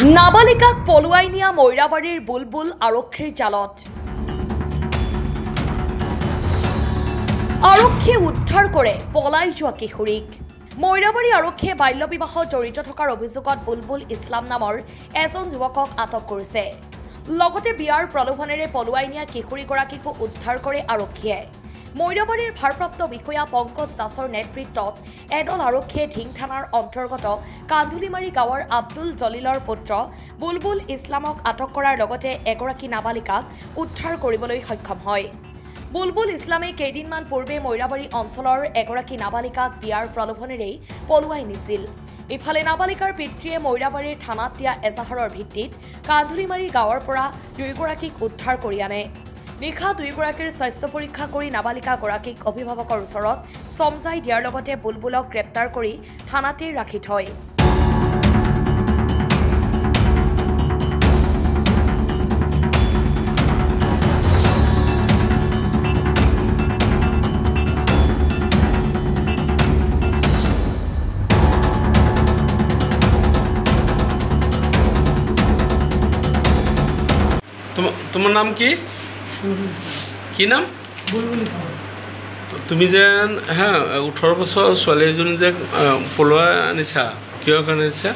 নাবালিকাক পলুৱাই নিয়া মৈৰাবাৰীৰ বুলবুল আৰক্ষীৰ জালত আৰক্ষীয়ে উদ্ধাৰ কৰে পলাই যোৱা কিশোৰীক মৈৰাবাৰী আৰক্ষীয়ে বাল্য বিবাহত জড়িত থকাৰ অভিযোগত বুলবুল ইছলাম নামৰ এজন যুৱকক আটক কৰিছে লগতে বিয়াৰ প্ৰলোভনেৰে পলুৱাই নিয়া কিশোৰীগৰাকীকো উদ্ধাৰ কৰে আৰক্ষীয়ে মৈৰাবাৰীৰ ভাৰপ্ৰাপ্ত বিষয়া পংকজ দাসৰ নেতৃত্বত এদল আৰক্ষীয়ে ঢিং থানাৰ অন্তৰ্গত কান্ধুলিমাৰী গাঁৱৰ আব্দুল জলিলৰ পুত্ৰ বুলবুল ইছলামক আটক কৰাৰ লগতে এগৰাকী নাবালিকাক উদ্ধাৰ কৰিবলৈ সক্ষম হয় বুলবুল ইছলামে কেইদিনমান পূৰ্বে মৈৰাবাৰী অঞ্চলৰ এগৰাকী নাবালিকাক বিয়াৰ প্ৰলোভনেৰে পলুৱাই নিছিল ইফালে নাবালিকাৰ পিতৃয়ে মৈৰাবাৰীৰ থানাত দিয়া এজাহাৰৰ ভিত্তিত কান্ধুলিমাৰী গাঁৱৰ পৰা দুয়োগৰাকীক উদ্ধাৰ কৰি আনে নিশা দুয়োগৰাকীৰ স্বাস্থ্য পৰীক্ষা কৰি নাবালিকাগৰাকীক অভিভাৱকৰ ওচৰত সমজাই দিয়াৰ লগতে বুলবুলক গ্ৰেপ্তাৰ কৰি থানাতেই ৰাখি থয় তোমাৰ নাম কি কি নাম তুমি যে হ্যাঁ 18 বছৰ ছোৱালী এজনী যে পলুৱাই আনিছা কিয় কাৰণে আনিছা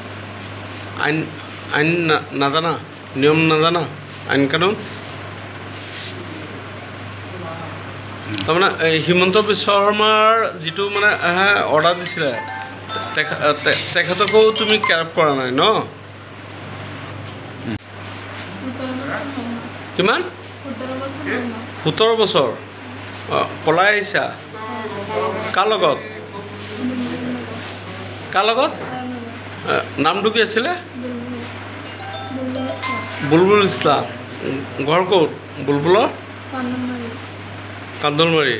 আইন নাজানা নিয়ম নাজানা আইন কানুন তাৰমানে হিমন্ত বিশ্ব শৰ্মাৰ যিটো মানে অৰ্ডাৰ দিছিলে তেখেতকো তুমি কেয়াৰ কৰা নাই ন কিমান 17 বছৰ পলাই আহিছা কাৰ লগত নামটো কি আছিলে বুলবুল ইছলাম ঘৰ ক'ত বুলবুলৰ কান্দলমাৰী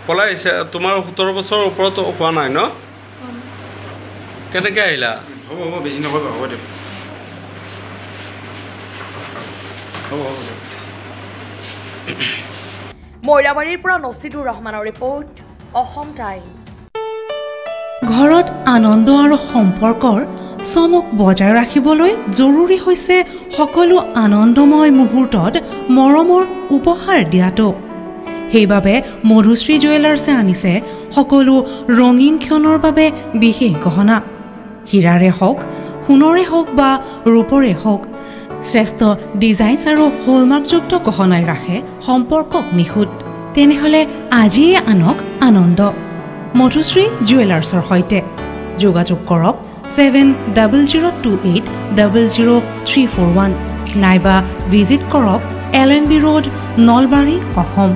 পলাই আহিছে তোমাৰ 17 বছৰৰ ওপৰত হোৱা নাই ন কেনেকৈ আহিলা হ'ব বেছি নকৰিবা হ'ব দিয়ক মৈৰাবাৰীৰ পৰা নছিদুৰ ৰহমানৰ ৰিপৰ্ট অসম টাইম ঘৰত আনন্দ আৰু সম্পৰ্কৰ চমক বজাই ৰাখিবলৈ জৰুৰী হৈছে সকলো আনন্দময় মুহূৰ্তত মৰমৰ উপহাৰ দিয়াটো সেইবাবে মধুশ্ৰী জুৱেলাৰ্ছে আনিছে সকলো ৰঙীন ক্ষণৰ বাবে বিশেষ গহনা হীৰাৰে হওক সোণৰে হওক বা ৰূপৰে হওক শ্ৰেষ্ঠ ডিজাইনছ আৰু হলমাৰ্কযুক্ত গহনাই ৰাখে সম্পৰ্কক নিখুঁত তেনেহ'লে আজিয়ে আনক আনন্দ মধুশ্ৰী জুৱেলাৰ্ছৰ সৈতে যোগাযোগ কৰক 7002800341 নাইবা ভিজিট কৰক LNB ৰোড নলবাৰী অসম